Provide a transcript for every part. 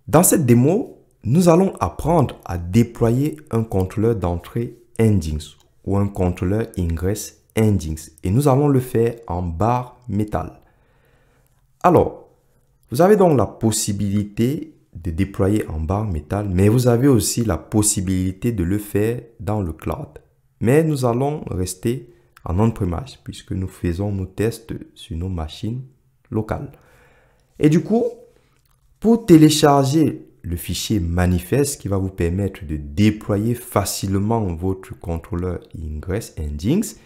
Dans cette démo, nous allons apprendre à déployer un contrôleur d'entrée Nginx ou un contrôleur ingress Nginx et nous allons le faire en barre métal. Alors, vous avez donc la possibilité de déployer en barre métal, mais vous avez aussi la possibilité de le faire dans le cloud. Mais nous allons rester en on-premise puisque nous faisons nos tests sur nos machines locales. Et du coup, pour télécharger le fichier manifeste qui va vous permettre de déployer facilement votre contrôleur Ingress Nginx,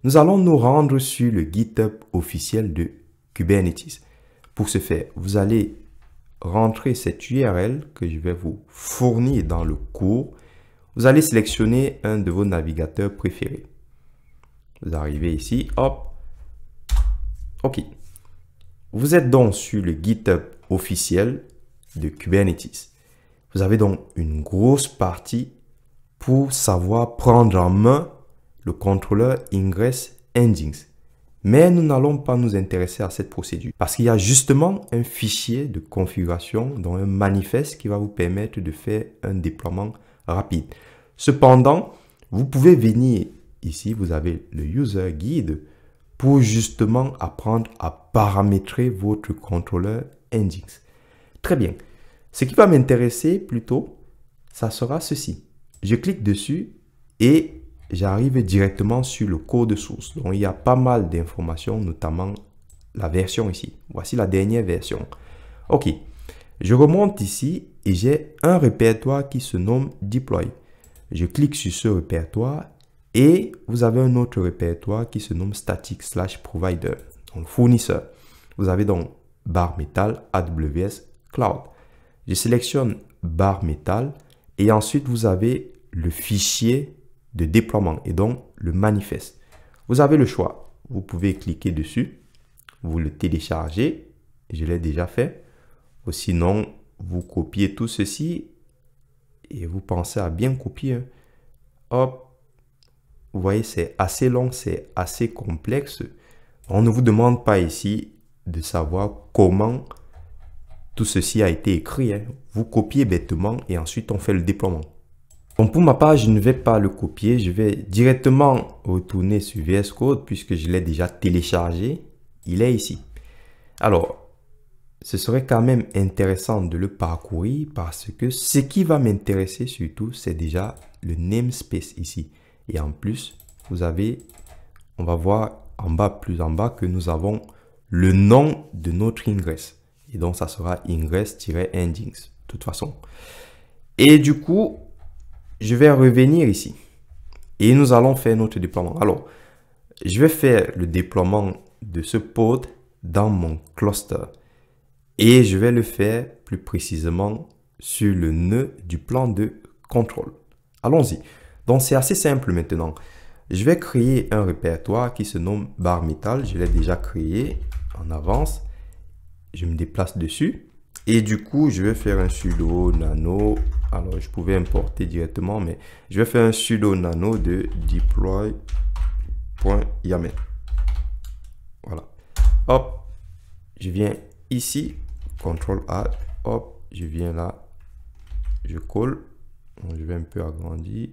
nous allons nous rendre sur le GitHub officiel de Kubernetes. Pour ce faire, vous allez rentrer cette URL que je vais vous fournir dans le cours. Vous allez sélectionner un de vos navigateurs préférés. Vous arrivez ici, hop, OK. Vous êtes donc sur le GitHub officiel de Kubernetes. Vous avez donc une grosse partie pour savoir prendre en main le contrôleur Ingress Nginx. Mais nous n'allons pas nous intéresser à cette procédure parce qu'il y a justement un fichier de configuration, dans un manifeste qui va vous permettre de faire un déploiement rapide. Cependant, vous pouvez venir ici, vous avez le User Guide pour justement apprendre à paramétrer votre contrôleur Nginx. Très bien. Ce qui va m'intéresser plutôt, ça sera ceci. Je clique dessus et j'arrive directement sur le code source. Donc, il y a pas mal d'informations, notamment la version ici. Voici la dernière version. OK. Je remonte ici et j'ai un répertoire qui se nomme Deploy. Je clique sur ce répertoire et vous avez un autre répertoire qui se nomme Static/Provider, donc fournisseur. Vous avez donc barre métal AWS Cloud. Je sélectionne barre métal et ensuite vous avez le fichier de déploiement et donc le manifeste. Vous avez le choix. Vous pouvez cliquer dessus, vous le téléchargez, je l'ai déjà fait. Ou sinon, vous copiez tout ceci et vous pensez à bien copier. Hop, vous voyez, c'est assez long, c'est assez complexe. On ne vous demande pas ici de savoir comment tout ceci a été écrit. Vous copiez bêtement et ensuite on fait le déploiement. Donc pour ma part, je ne vais pas le copier. Je vais directement retourner sur VS Code puisque je l'ai déjà téléchargé. Il est ici. Alors, ce serait quand même intéressant de le parcourir parce que ce qui va m'intéresser surtout, c'est déjà le namespace ici. Et en plus, vous avez, on va voir en bas, plus en bas, que nous avons le nom de notre ingress. Et donc, ça sera ingress-nginx, de toute façon. Et du coup, je vais revenir ici. Et nous allons faire notre déploiement. Alors, je vais faire le déploiement de ce pod dans mon cluster. Et je vais le faire plus précisément sur le nœud du plan de contrôle. Allons-y. Donc, c'est assez simple maintenant. Je vais créer un répertoire qui se nomme barre métal. Je l'ai déjà créé en avance. Je me déplace dessus. Et du coup, je vais faire un sudo nano. Alors, je pouvais importer directement, mais je vais faire un sudo nano de deploy.yaml. Voilà. Hop, je viens ici. CTRL-A. Hop, je viens là. Je colle. Je vais un peu agrandir.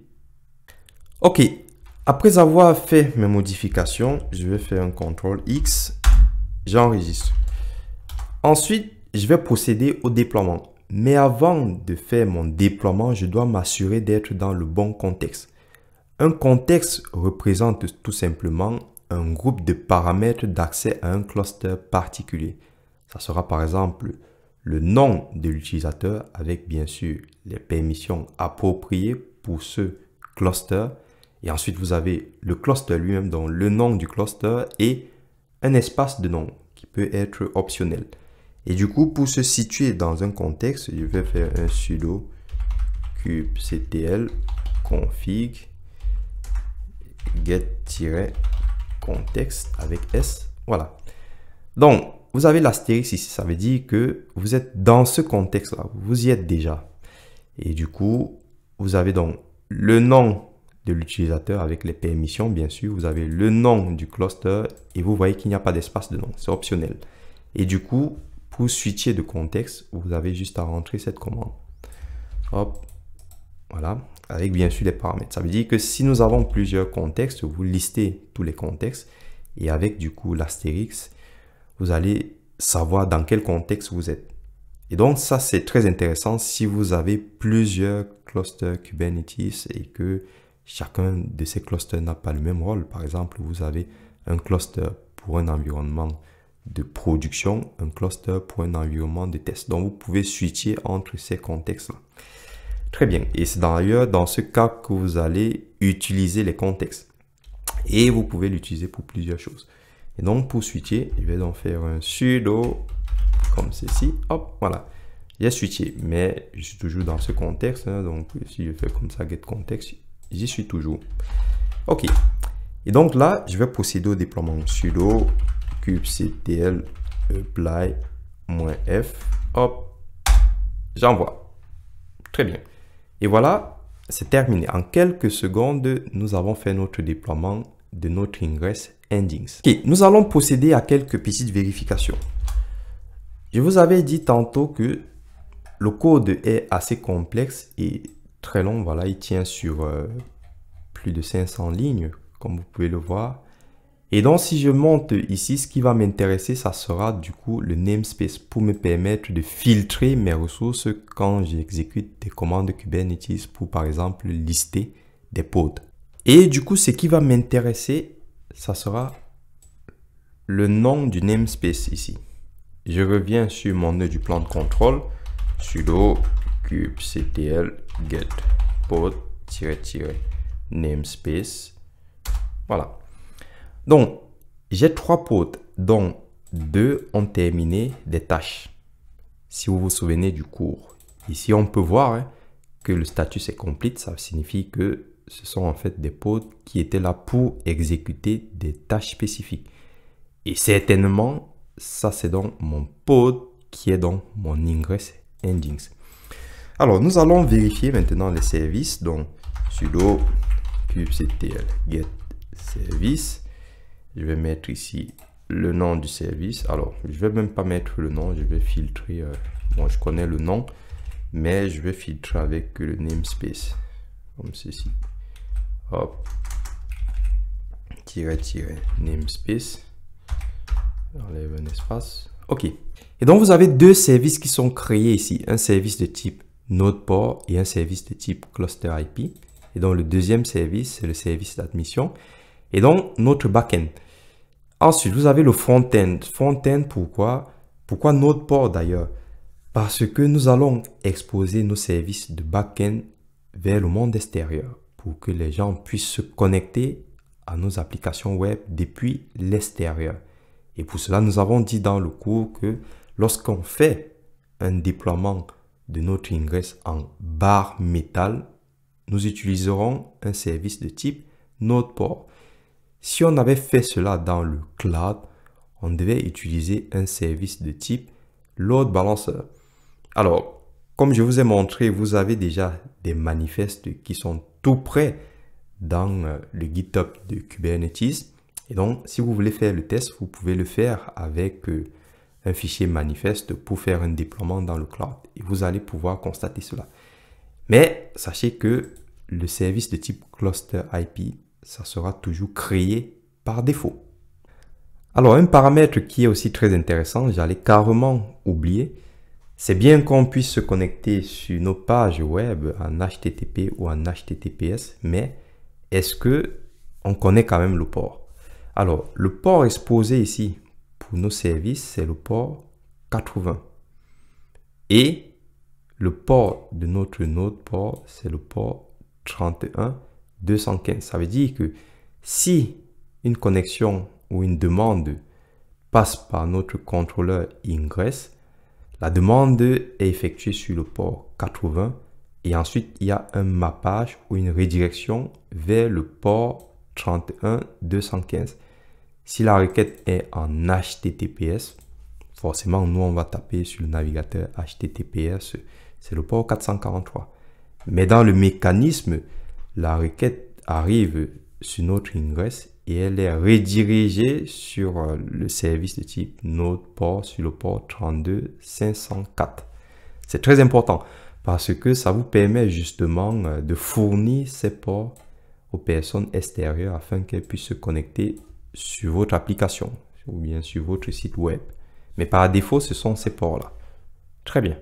OK. Après avoir fait mes modifications, je vais faire un CTRL-X. J'enregistre. Ensuite, je vais procéder au déploiement. Mais avant de faire mon déploiement, je dois m'assurer d'être dans le bon contexte. Un contexte représente tout simplement un groupe de paramètres d'accès à un cluster particulier. Ça sera par exemple le nom de l'utilisateur avec bien sûr les permissions appropriées pour ce cluster. Et ensuite, vous avez le cluster lui-même, donc le nom du cluster et un espace de nom qui peut être optionnel. Et du coup, pour se situer dans un contexte, je vais faire un sudo kubectl config get-context avec s. Voilà. Donc, vous avez l'astérisque ici. Ça veut dire que vous êtes dans ce contexte-là. Vous y êtes déjà. Et du coup, vous avez donc le nom de l'utilisateur avec les permissions, bien sûr. Vous avez le nom du cluster et vous voyez qu'il n'y a pas d'espace de nom. C'est optionnel. Et du coup, pour switcher de contexte, vous avez juste à rentrer cette commande. Hop, voilà, avec bien sûr les paramètres. Ça veut dire que si nous avons plusieurs contextes, vous listez tous les contextes et avec du coup l'astérix, vous allez savoir dans quel contexte vous êtes. Et donc ça c'est très intéressant si vous avez plusieurs clusters Kubernetes et que chacun de ces clusters n'a pas le même rôle. Par exemple, vous avez un cluster pour un environnement de production, un cluster pour un environnement de test. Donc vous pouvez switcher entre ces contextes-là. Très bien. Et c'est d'ailleurs dans ce cas que vous allez utiliser les contextes. Et vous pouvez l'utiliser pour plusieurs choses. Et donc, pour switcher, je vais donc faire un sudo comme ceci. Hop, voilà. J'ai switché, mais je suis toujours dans ce contexte. Hein, donc, si je fais comme ça, get context, j'y suis toujours. OK. Et donc là, je vais procéder au déploiement sudo kubectl apply-f. Hop, j'envoie. Très bien. Et voilà, c'est terminé. En quelques secondes, nous avons fait notre déploiement de notre ingress Nginx. Okay, nous allons procéder à quelques petites vérifications. Je vous avais dit tantôt que le code est assez complexe et très long. Voilà, il tient sur plus de 500 lignes, comme vous pouvez le voir. Et donc, si je monte ici, ce qui va m'intéresser, ça sera du coup le namespace pour me permettre de filtrer mes ressources quand j'exécute des commandes Kubernetes pour, par exemple, lister des pods. Et du coup, ce qui va m'intéresser, ça sera le nom du namespace ici. Je reviens sur mon nœud du plan de contrôle, sudo kubectl get pod-namespace. Voilà. Donc, j'ai 3 pods, dont 2 ont terminé des tâches. Si vous vous souvenez du cours, ici on peut voir hein, que le status est complete. Ça signifie que ce sont en fait des pods qui étaient là pour exécuter des tâches spécifiques. Et certainement, ça c'est donc mon pod qui est dans mon ingress Nginx. Alors, nous allons vérifier maintenant les services. Donc, sudo kubectl get service. Je vais mettre ici le nom du service. Alors, je vais même pas mettre le nom, je vais filtrer. Bon, je connais le nom, mais je vais filtrer avec le namespace, comme ceci. Hop. Namespace. Enlève un espace. OK. Et donc, vous avez 2 services qui sont créés ici. Un service de type Node Port et un service de type Cluster IP. Et donc, le deuxième service, c'est le service d'admission. Et donc, notre backend. Ensuite, vous avez le front-end. Front-end, pourquoi? Pourquoi Node Port d'ailleurs? Parce que nous allons exposer nos services de back-end vers le monde extérieur pour que les gens puissent se connecter à nos applications web depuis l'extérieur. Et pour cela, nous avons dit dans le cours que lorsqu'on fait un déploiement de notre ingress en bare metal, nous utiliserons un service de type Node Port. Si on avait fait cela dans le cloud, on devait utiliser un service de type load balancer. Alors, comme je vous ai montré, vous avez déjà des manifestes qui sont tout prêts dans le GitHub de Kubernetes. Et donc, si vous voulez faire le test, vous pouvez le faire avec un fichier manifeste pour faire un déploiement dans le cloud. Et vous allez pouvoir constater cela. Mais sachez que le service de type Cluster IP, ça sera toujours créé par défaut. Alors, un paramètre qui est aussi très intéressant, j'allais carrément oublier, c'est bien qu'on puisse se connecter sur nos pages web en HTTP ou en HTTPS, mais est-ce que on connaît quand même le port? Alors, le port exposé ici pour nos services, c'est le port 80. Et le port de notre node port, c'est le port 31.215. Ça veut dire que si une connexion ou une demande passe par notre contrôleur ingress, la demande est effectuée sur le port 80 et ensuite il y a un mappage ou une redirection vers le port 31.215. Si la requête est en HTTPS, forcément nous on va taper sur le navigateur HTTPS, c'est le port 443. Mais dans le mécanisme, la requête arrive sur notre ingress et elle est redirigée sur le service de type Node Port sur le port 32504. C'est très important parce que ça vous permet justement de fournir ces ports aux personnes extérieures afin qu'elles puissent se connecter sur votre application ou bien sur votre site web. Mais par défaut, ce sont ces ports-là. Très bien.